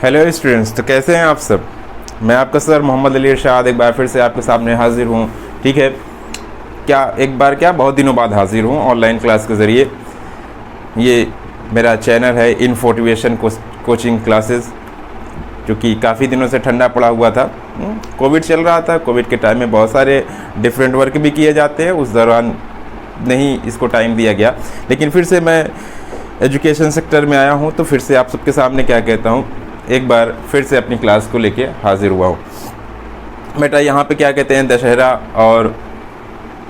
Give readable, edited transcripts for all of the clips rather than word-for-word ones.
Hello students, तो कैसे हैं आप सब। मैं आपका सर मोहम्मद अली इरशाद एक बार फिर से आपके सामने हाजिर हूँ। ठीक है, क्या बहुत दिनों बाद हाजिर हूँ ऑनलाइन क्लास के ज़रिए। ये मेरा चैनल है इनफोटिवेशन कोचिंग क्लासेस, जो कि काफ़ी दिनों से ठंडा पड़ा हुआ था। कोविड चल रहा था। कोविड के टाइम में बहुत सारे डिफरेंट वर्क भी किए जाते हैं, उस दौरान नहीं इसको टाइम दिया गया। लेकिन फिर से मैं एजुकेशन सेक्टर में आया हूँ, तो फिर से आप सबके सामने क्या कहता हूँ, एक बार फिर से अपनी क्लास को लेके हाजिर हुआ हूँ। बेटा यहाँ पे क्या कहते हैं,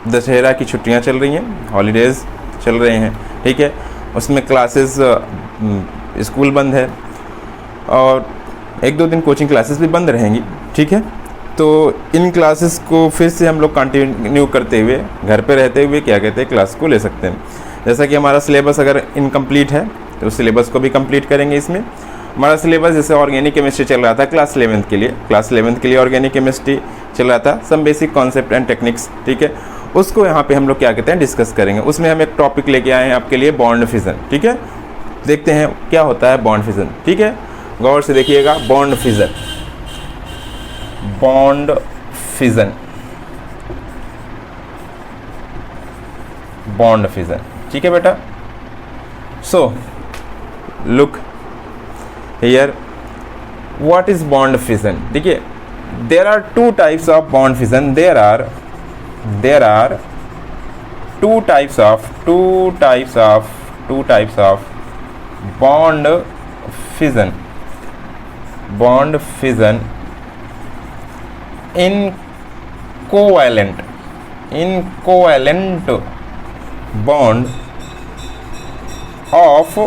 दशहरा की छुट्टियाँ चल रही हैं, हॉलीडेज़ चल रहे हैं। ठीक है, उसमें क्लासेस स्कूल बंद है और एक दो दिन कोचिंग क्लासेस भी बंद रहेंगी। ठीक है, तो इन क्लासेस को फिर से हम लोग कंटिन्यू करते हुए घर पे रहते हुए क्या कहते हैं क्लास को ले सकते हैं। जैसा कि हमारा सिलेबस अगर इनकम्प्लीट है तो उस सिलेबस को भी कंप्लीट करेंगे। इसमें हमारा सिलेबस जैसे ऑर्गेनिक केमिस्ट्री चल रहा था क्लास 11th के लिए ऑर्गेनिक केमिस्ट्री चल रहा था, some basic concept and techniques. ठीक है, उसको यहाँ पे हम लोग क्या कहते हैं डिस्कस करेंगे। उसमें हम एक टॉपिक लेके आए हैं आपके लिए, बॉन्ड फिजन। ठीक है, देखते हैं क्या होता है बॉन्ड फिजन। ठीक है, गौर से देखिएगा, बॉन्ड फिजन। ठीक है बेटा, so look here, what is bond fission. देखिए, there are two types of bond fission. There are two types of bond fission in covalent bond of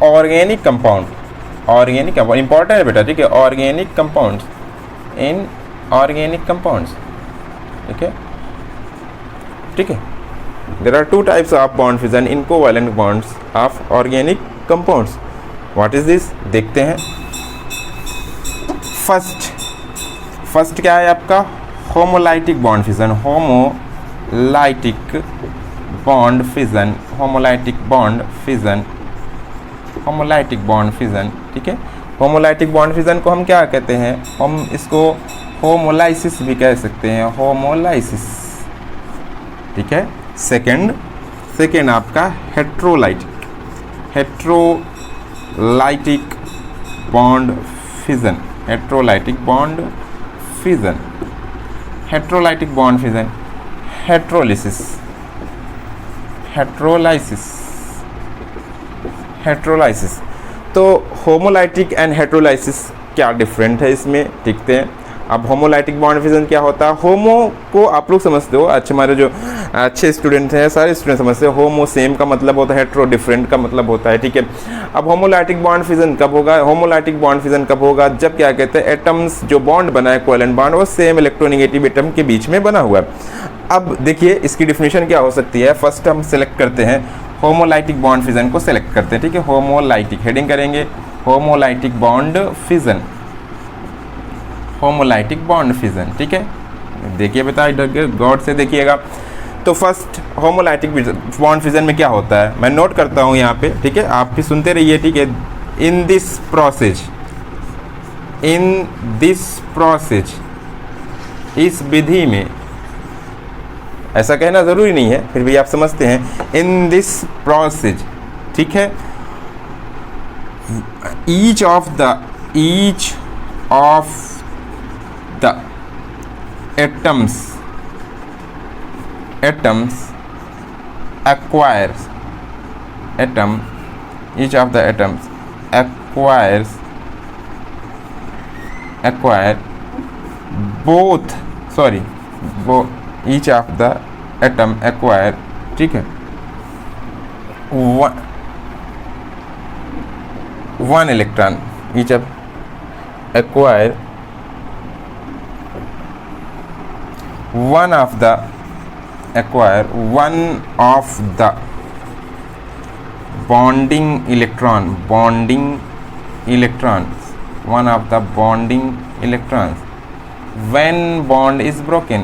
organic compound important है बेटा। ठीक है, organic compounds in organic compounds। ठीक है, there are two types of bond fission in covalent bonds of organic compounds. What is this? देखते हैं। First क्या है आपका, homolytic bond fission. Homolytic bond fission. ठीक है, होमोलाइटिक बॉन्ड फिजन को हम क्या कहते हैं, हम इसको होमोलाइसिस भी कह सकते हैं, होमोलाइसिस। ठीक है, सेकेंड आपका हेट्रोलाइटिक बॉन्ड फिजन। हेट्रोलाइसिस। तो होमोलाइटिक एंड हेट्रोलाइसिस क्या डिफरेंट है इसमें देखते हैं। अब होमोलाइटिक बॉन्ड फिजन क्या होता है, होमो को आप लोग समझते हो, अच्छे हमारे जो अच्छे स्टूडेंट हैं सारे स्टूडेंट समझते हो। होमो सेम का मतलब होता है, हेट्रो डिफरेंट का मतलब होता है। ठीक है, अब होमोलाइटिक बॉन्ड फिजन कब होगा, जब क्या कहते हैं एटम्स जो बॉन्ड बना है कोवेलेंट बॉन्ड, वो सेम इलेक्ट्रोनेगेटिव एटम के बीच में बना हुआ है। अब देखिए इसकी डिफिनेशन क्या हो सकती है। फर्स्ट हम सेलेक्ट करते हैं होमोलाइटिक बॉन्ड फिजन को सेलेक्ट करते हैं। ठीक है, होमोलाइटिक हेडिंग करेंगे, होमोलाइटिक बॉन्ड फिजन। ठीक है, देखिए बेटा इधर गौर से देखिएगा। तो फर्स्ट होमोलाइटिक बॉन्ड फिजन में क्या होता है, मैं नोट करता हूँ यहाँ पे। ठीक है, आप भी सुनते रहिए। ठीक है, इन दिस प्रोसेस, इस विधि में, ऐसा कहना ज़रूरी नहीं है, फिर भी आप समझते हैं, इन दिस प्रोसेस। ठीक है, each of the atoms acquires each of the atoms acquire each of the atom acquire, ठीक है, one electron, each of acquire one of the bonding electrons, when bond is broken,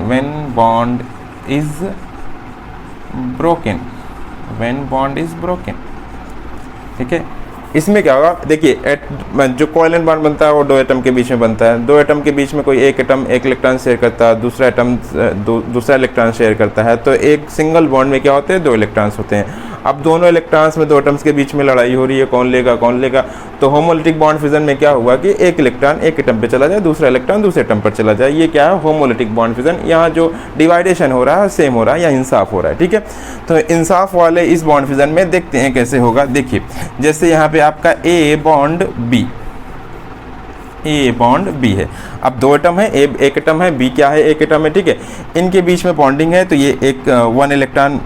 ठीक है, इसमें क्या होगा, देखिए जो कोवैलेंट बॉन्ड बनता है वो दो एटम के बीच में बनता है। दो एटम के बीच में कोई एक एटम एक इलेक्ट्रॉन शेयर करता है, दूसरा एटम दूसरा इलेक्ट्रॉन शेयर करता है, तो एक सिंगल बॉन्ड में क्या होते हैं, दो इलेक्ट्रॉन्स होते हैं। अब दोनों इलेक्ट्रॉन्स में दो एटम्स के बीच में लड़ाई हो रही है, कौन लेगा। तो होमोलिटिक बॉन्ड फिजन में क्या हुआ कि एक इलेक्ट्रॉन एक एटम पे चला जाए, दूसरा इलेक्ट्रॉन दूसरे एटम पर चला जाए। ये क्या है, होमोलिटिक बॉन्ड फिजन। यहाँ जो डिवाइडेशन हो रहा है सेम हो रहा है या इंसाफ हो रहा है, ठीक है। तो इंसाफ वाले इस बॉन्ड फिजन में देखते हैं कैसे होगा। देखिए जैसे यहाँ पे आपका ए बॉन्ड बी है। अब दो एटम है, ए एक एटम है, बी क्या है, एक एटम है, ठीक है। इनके बीच में बॉन्डिंग है, तो ये एक वन इलेक्ट्रॉन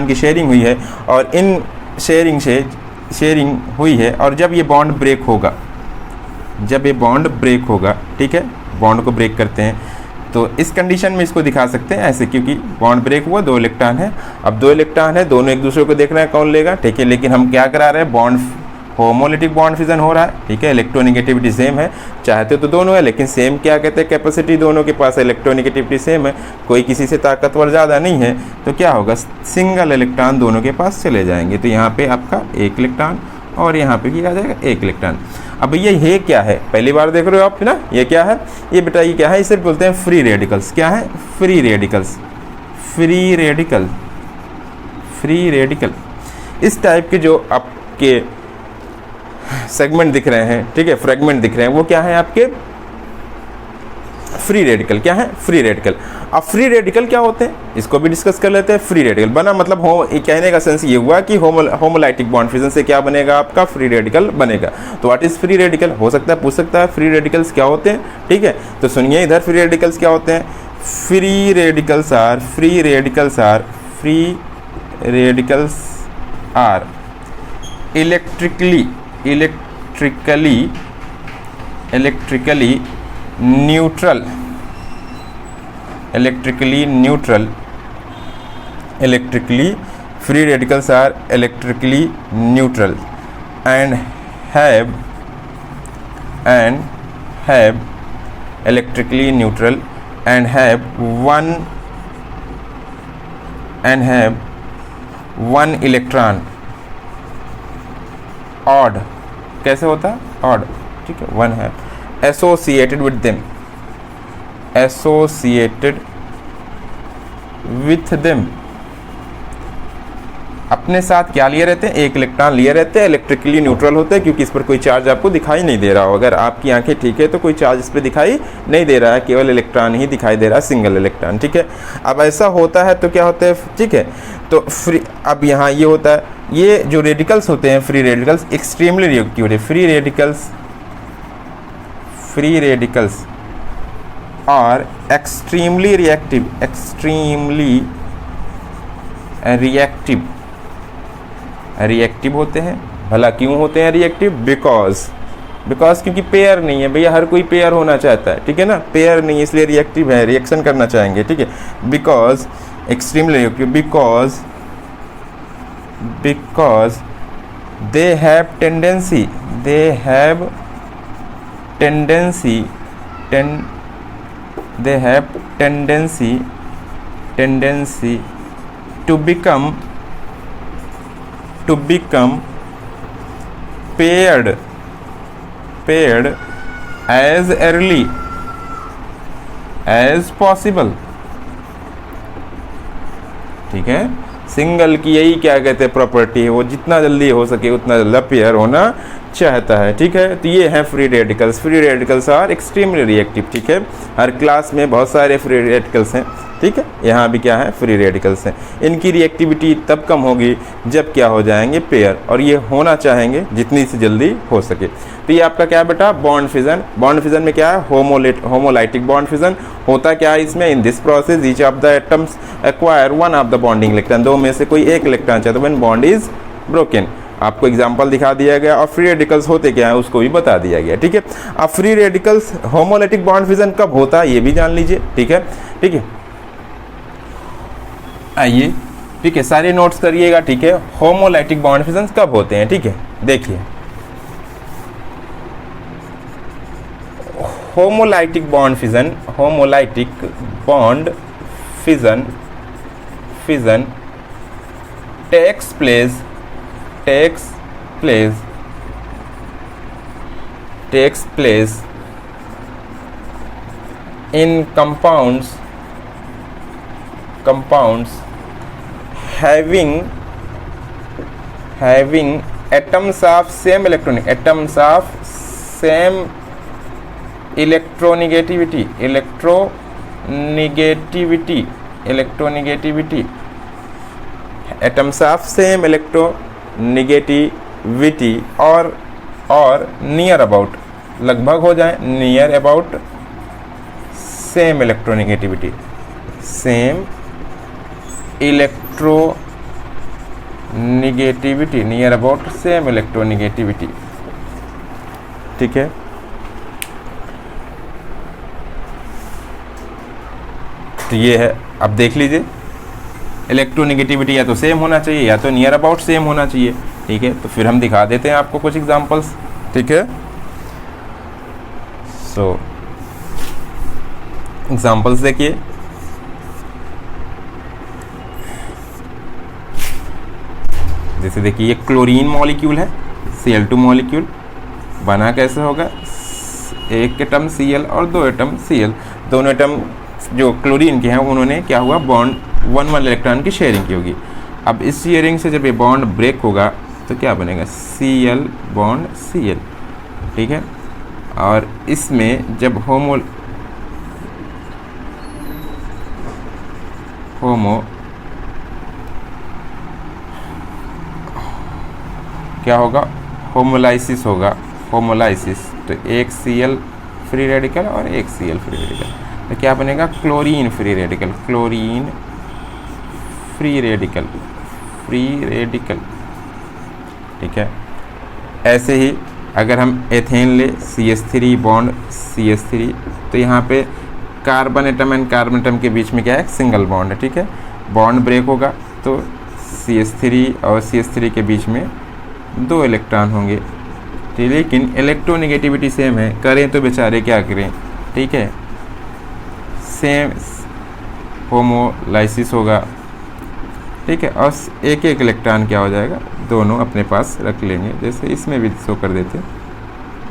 की शेयरिंग हुई है, और इन शेयरिंग हुई है। और जब ये बॉन्ड ब्रेक होगा, ठीक है, बॉन्ड को ब्रेक करते हैं, तो इस कंडीशन में इसको दिखा सकते हैं ऐसे, क्योंकि बॉन्ड ब्रेक हुआ, दो इलेक्ट्रॉन है। अब दो इलेक्ट्रॉन है, दोनों एक दूसरे को देख रहे हैं कौन लेगा, ठीक है। लेकिन हम क्या करा रहे हैं, बॉन्ड होमोलिटिक बॉन्ड फिजन हो रहा है, ठीक है। इलेक्ट्रोनेगेटिविटी सेम है, चाहते तो दोनों है, लेकिन सेम क्या कहते हैं, कैपेसिटी दोनों के पास इलेक्ट्रोनेगेटिविटी सेम है, कोई किसी से ताकतवर ज़्यादा नहीं है, तो क्या होगा, सिंगल इलेक्ट्रॉन दोनों के पास चले जाएंगे। तो यहाँ पे आपका एक इलेक्ट्रॉन और यहाँ पे क्या आ जाएगा, एक इलेक्ट्रॉन। अब ये क्या है, पहली बार देख रहे हो आप ना, ये क्या है, ये बेटा ये क्या है, इसे बोलते हैं फ्री रेडिकल्स। क्या है, फ्री रेडिकल। इस टाइप के जो आपके सेगमेंट दिख रहे हैं, ठीक है, फ्रेगमेंट दिख रहे हैं, वो क्या है, आपके फ्री रेडिकल। क्या है, फ्री रेडिकल। अब फ्री रेडिकल क्या होते हैं, इसको भी डिस्कस कर लेते हैं। फ्री रेडिकल बना मतलब कहने का सेंस ये हुआ कि होमोलाइटिक बॉन्ड फिजन से क्या बनेगा, आपका फ्री रेडिकल बनेगा। तो व्हाट इज फ्री रेडिकल, हो सकता है पूछ सकता है फ्री रेडिकल्स क्या होते हैं, ठीक है। तो सुनिए इधर फ्री रेडिकल्स क्या होते हैं। Free radicals are electrically neutral free radicals are electrically neutral and have electrically neutral and have one electron odd। कैसे होता है, odd, ठीक है, वन है associated with them। अपने साथ क्या लिए रहते हैं, एक इलेक्ट्रॉन लिए रहते हैं, इलेक्ट्रिकली न्यूट्रल होते हैं, क्योंकि इस पर कोई चार्ज आपको दिखाई नहीं दे रहा हो। अगर आपकी आंखें ठीक है तो कोई चार्ज इस पर दिखाई नहीं दे रहा है, केवल इलेक्ट्रॉन ही दिखाई दे रहा है, सिंगल इलेक्ट्रॉन, ठीक है। अब ऐसा होता है तो क्या होता है, ठीक है। तो फ्री, अब यहाँ ये होता है, ये जो रेडिकल्स होते हैं फ्री रेडिकल्स एक्सट्रीमली रिएक्टिव होते हैं। Free radicals are extremely reactive होते हैं। भला क्यों होते हैं रिएक्टिव, बिकॉज क्योंकि पेयर नहीं है भैया, हर कोई पेयर होना चाहता है, ठीक है ना, पेयर नहीं है इसलिए रिएक्टिव है, रिएक्शन करना चाहेंगे, ठीक है। Because extremely reactive, because they have tendency to become paired as early as possible, ठीक है। सिंगल की यही क्या कहते हैं प्रॉपर्टी है, वो जितना जल्दी हो सके उतना जल्दी पेयर होना चाहता है, ठीक है। तो ये है free radicals are extremely reactive, ठीक है। हर क्लास में बहुत सारे फ्री रेडिकल्स हैं, ठीक है। यहाँ भी क्या है, फ्री रेडिकल्स हैं। इनकी रिएक्टिविटी तब कम होगी जब क्या हो जाएंगे, पेयर, और ये होना चाहेंगे जितनी से जल्दी हो सके। तो ये आपका क्या है बेटा, बॉन्ड फिजन में क्या है, होमोलाइटिक बॉन्ड फिजन होता क्या है इसमें, इन this process each of the atoms acquire one of the bonding electron, दो में से कोई एक इलेक्ट्रॉन चाहता है, व्हेन बॉन्ड इज ब्रोकन। आपको एग्जांपल दिखा दिया गया, और फ्री रेडिकल्स होते क्या है उसको भी बता दिया गया, ठीक है। अब free radicals homolytic bond fission कब होता है ये भी जान लीजिए, ठीक है। आइए, ठीक है, सारे नोट्स करिएगा, ठीक है। होमोलाइटिक बॉन्ड फिजन कब होते हैं, ठीक है। देखिए homolytic bond fission takes place takes place in compounds having atoms of same electronegativity atoms of same electronegativity और नियर अबाउट, लगभग हो जाए, near about same electronegativity, near about same electronegativity. ठीक है, तो ये है। अब देख लीजिए, इलेक्ट्रोनेगेटिविटी या तो सेम होना चाहिए या तो नियर अबाउट सेम होना चाहिए। ठीक है, तो फिर हम दिखा देते हैं आपको कुछ एग्जांपल्स। ठीक है, सो एग्जांपल्स देखिए। जैसे देखिए, ये क्लोरीन मॉलिक्यूल है, Cl2 मॉलिक्यूल बना कैसे होगा, एक एटम Cl और दो एटम Cl, दोनों एटम जो क्लोरीन के हैं उन्होंने क्या हुआ, बॉन्ड 1 इलेक्ट्रॉन की शेयरिंग की होगी। अब इस शेयरिंग से जब ये बॉन्ड ब्रेक होगा तो क्या बनेगा, Cl बॉन्ड Cl। ठीक है, और इसमें जब होमो क्या होगा, होमोलाइसिस होगा, होमोलाइसिस, तो एक Cl फ्री रेडिकल और एक Cl फ्री रेडिकल, तो क्या बनेगा, chlorine free radical, chlorine free radical, free radical. ठीक है, ऐसे ही अगर हम एथेन ले, CH3 बॉन्ड CH3, तो यहाँ पे carbon atom and carbon atom के बीच में क्या है, सिंगल बॉन्ड है। ठीक है, बॉन्ड ब्रेक होगा तो CH3 और CH3 के बीच में 2 इलेक्ट्रॉन होंगे। ठीक, लेकिन इलेक्ट्रोनेगेटिविटी सेम है, करें तो बेचारे क्या करें। ठीक है, सेम होमोलाइसिस होगा। ठीक है, और एक इलेक्ट्रॉन क्या हो जाएगा, दोनों अपने पास रख लेंगे, जैसे इसमें भी शो कर देते।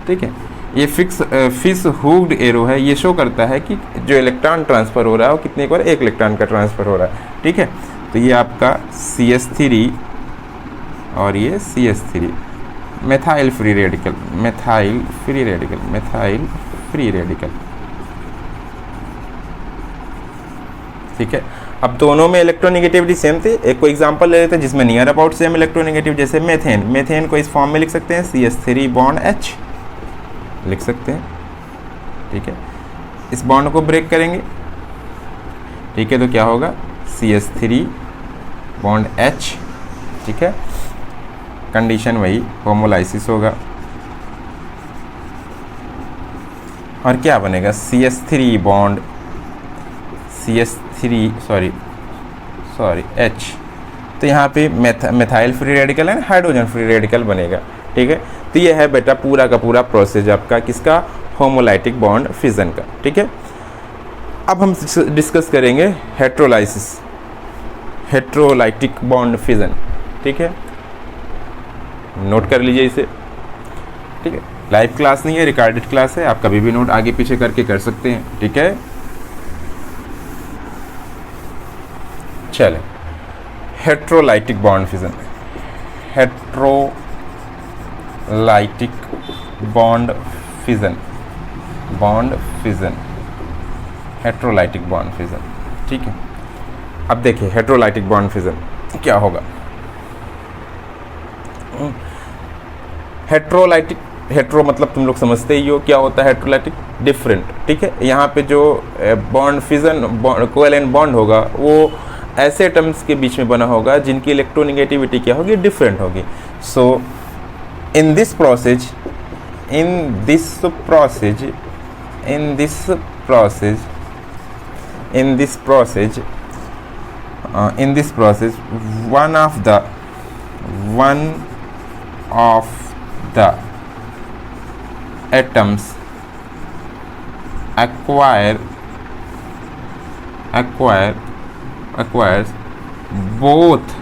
ठीक है, ये फिक्स हुक्ड एरो है, ये शो करता है कि जो इलेक्ट्रॉन ट्रांसफ़र हो रहा है वो कितने बार, एक इलेक्ट्रॉन का ट्रांसफ़र हो रहा है। ठीक है, तो ये आपका CH3 और ये CH3, methyl free radical, methyl free radical, methyl free radical. ठीक है, अब दोनों में इलेक्ट्रोनेगेटिविटी सेम थे। एक को एग्जांपल ले लेते हैं जिसमें नियर अबाउट सेम इलेक्ट्रोनेगेटिव, जैसे मेथेन। मेथेन को इस फॉर्म में लिख सकते हैं, CH3 बॉन्ड H लिख सकते हैं। ठीक है, इस बॉन्ड को ब्रेक करेंगे। ठीक है, तो क्या होगा, CH3 बॉन्ड H। ठीक है, कंडीशन वही, होमोलाइसिस होगा, और क्या बनेगा, CH3 बॉन्ड H। तो यहाँ पे मेथाइल फ्री रेडिकल है, हाइड्रोजन फ्री रेडिकल बनेगा। ठीक है, तो ये है बेटा पूरा का पूरा प्रोसेस आपका किसका, होमोलाइटिक बॉन्ड फिजन का। ठीक है, अब हम डिस्कस करेंगे हेट्रोलाइसिस, हेट्रोलाइटिक बॉन्ड फिजन। ठीक है, नोट कर लीजिए इसे। ठीक है, लाइव क्लास नहीं है, रिकॉर्डेड क्लास है, आप कभी भी नोट आगे पीछे करके कर सकते हैं। ठीक है, चले, heterolytic bond fission, heterolytic bond fission, heterolytic bond fission. ठीक है, अब देखिए हेट्रोलाइटिक बॉन्ड फिजन क्या होगा। हेट्रोलाइटिक, हेट्रो मतलब तुम लोग समझते ही हो क्या होता है हेट्रोलाइटिक, डिफरेंट। ठीक है, यहाँ पे जो बॉन्ड फिजन कोवेलेंट बॉन्ड होगा वो ऐसे एटम्स के बीच में बना होगा जिनकी इलेक्ट्रोनेगेटिविटी क्या होगी, डिफरेंट होगी। So in this process one of the atoms acquires both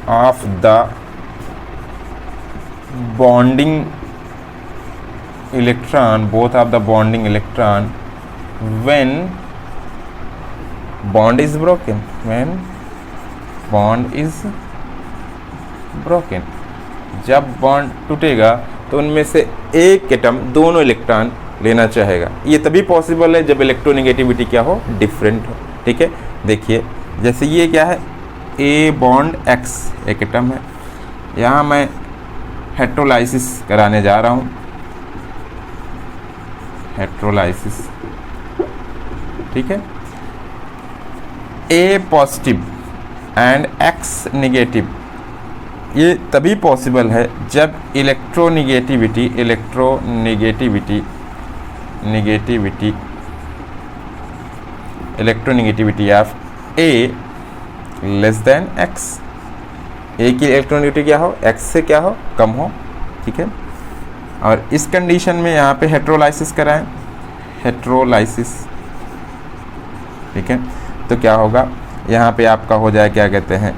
of the bonding electron, both of the bonding electron when bond is broken, when bond is broken, जब बॉन्ड टूटेगा तो उनमें से एक एटम दोनों इलेक्ट्रॉन लेना चाहेगा। ये तभी पॉसिबल है जब इलेक्ट्रोनेगेटिविटी क्या हो, डिफरेंट हो। ठीक है, देखिए जैसे ये क्या है, ए बॉन्ड एक्स एक एटम है, यहाँ मैं हेट्रोलाइसिस कराने जा रहा हूँ, हेट्रोलाइसिस। ठीक है, A positive and X negative, ये तभी पॉसिबल है जब electronegativity of A less than X, A की इलेक्ट्रोनेगेटिविटी क्या हो, एक्स से क्या हो, कम हो। ठीक है, और इस कंडीशन में यहाँ पे हेट्रोलाइसिस कराएं, हेट्रोलाइसिस। ठीक है, तो क्या होगा, यहाँ पे आपका हो जाए क्या कहते हैं,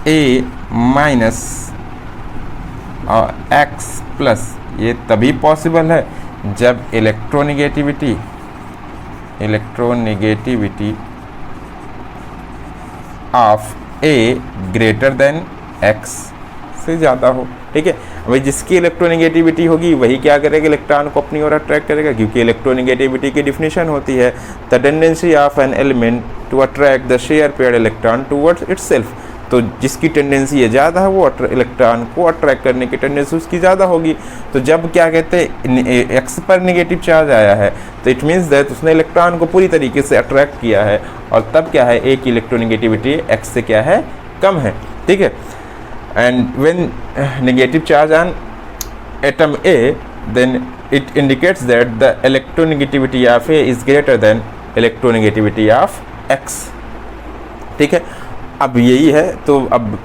ए माइनस और एक्स प्लस। ये तभी पॉसिबल है जब electronegativity of A greater than x से ज़्यादा हो। ठीक है, भाई जिसकी इलेक्ट्रोनेगेटिविटी होगी वही क्या करेगा, इलेक्ट्रॉन को अपनी ओर अट्रैक्ट करेगा, क्योंकि इलेक्ट्रोनेगेटिविटी की डिफिनेशन होती है the tendency of an element to attract the share paired electron towards itself. तो जिसकी टेंडेंसी ये ज़्यादा है वो इलेक्ट्रॉन को अट्रैक्ट करने की टेंडेंसी उसकी ज़्यादा होगी। तो जब क्या कहते हैं एक्स पर नेगेटिव चार्ज आया है तो इट मीन्स दैट उसने इलेक्ट्रॉन को पूरी तरीके से अट्रैक्ट किया है, और तब क्या है, ए की इलेक्ट्रोनेगेटिविटी एक्स से क्या है, कम है। ठीक है, and when negative charge on atom A then it indicates that the electronegativity of A is greater than electronegativity of X. ठीक है, अब यही है। तो अब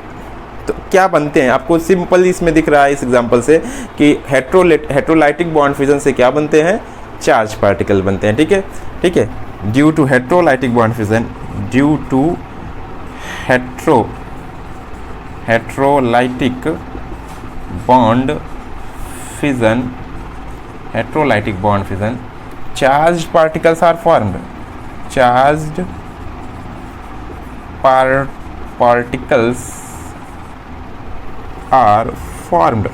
तो क्या बनते हैं, आपको सिंपल इसमें दिख रहा है इस एग्जांपल से कि हेट्रोलाइटिक बॉन्ड फिजन से क्या बनते हैं, चार्ज पार्टिकल बनते हैं। ठीक है, ठीक है, due to heterolytic bond fission, due to heterolytic bond fission, heterolytic bond fission, charge particles are formed, charged particles are formed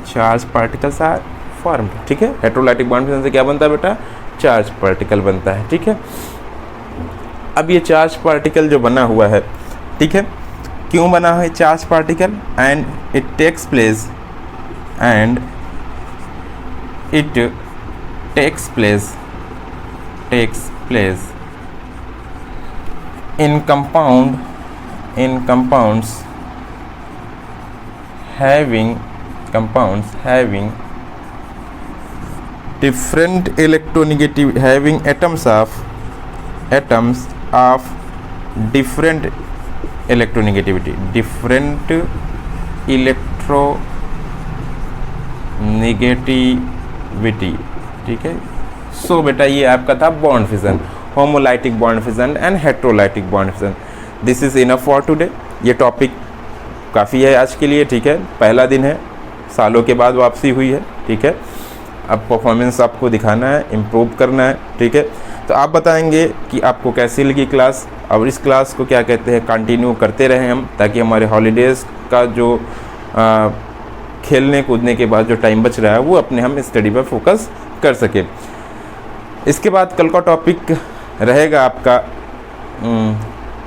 charge particles are formed। ठीक है, हेट्रोलाइटिक बॉन्ड फिजन से क्या बनता है बेटा, चार्ज पार्टिकल बनता है। ठीक है, अब ये चार्ज पार्टिकल जो बना हुआ है, ठीक है, क्यों बना है charge particle, and it takes place in compounds having different electronegativity, having atoms of different electronegativity, ठीक है। सो बेटा ये आपका था bond fission, homolytic bond fission and heterolytic bond fission. This is enough for today. ये टॉपिक काफ़ी है आज के लिए। ठीक है, पहला दिन है, सालों के बाद वापसी हुई है। ठीक है, अब परफॉर्मेंस आपको दिखाना है, इम्प्रूव करना है। ठीक है, तो आप बताएंगे कि आपको कैसी लगी क्लास, और इस क्लास को क्या कहते हैं कंटिन्यू करते रहें हम, ताकि हमारे हॉलीडेज़ का जो खेलने कूदने के बाद जो टाइम बच रहा है वो अपने हम स्टडी पर फोकस कर सकें। इसके बाद कल का टॉपिक रहेगा आपका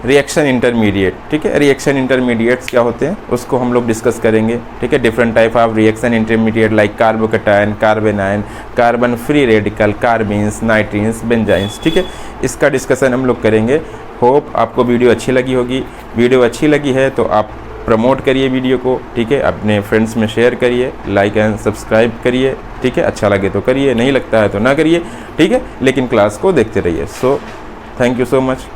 रिएक्शन इंटरमीडिएट। ठीक है, रिएक्शन इंटरमीडिएट्स क्या होते हैं उसको हम लोग डिस्कस करेंगे। ठीक है, different type of reaction intermediate like carbocation, carbanion, carbon free radical, carbenes, nitrenes, benzynes. ठीक है, इसका डिस्कशन हम लोग करेंगे। होप आपको वीडियो अच्छी लगी होगी। वीडियो अच्छी लगी है तो आप प्रमोट करिए वीडियो को। ठीक है, अपने फ्रेंड्स में शेयर करिए, लाइक एंड सब्सक्राइब करिए। ठीक है, अच्छा लगे तो करिए, नहीं लगता है तो ना करिए। ठीक है, लेकिन क्लास को देखते रहिए। So thank you so much.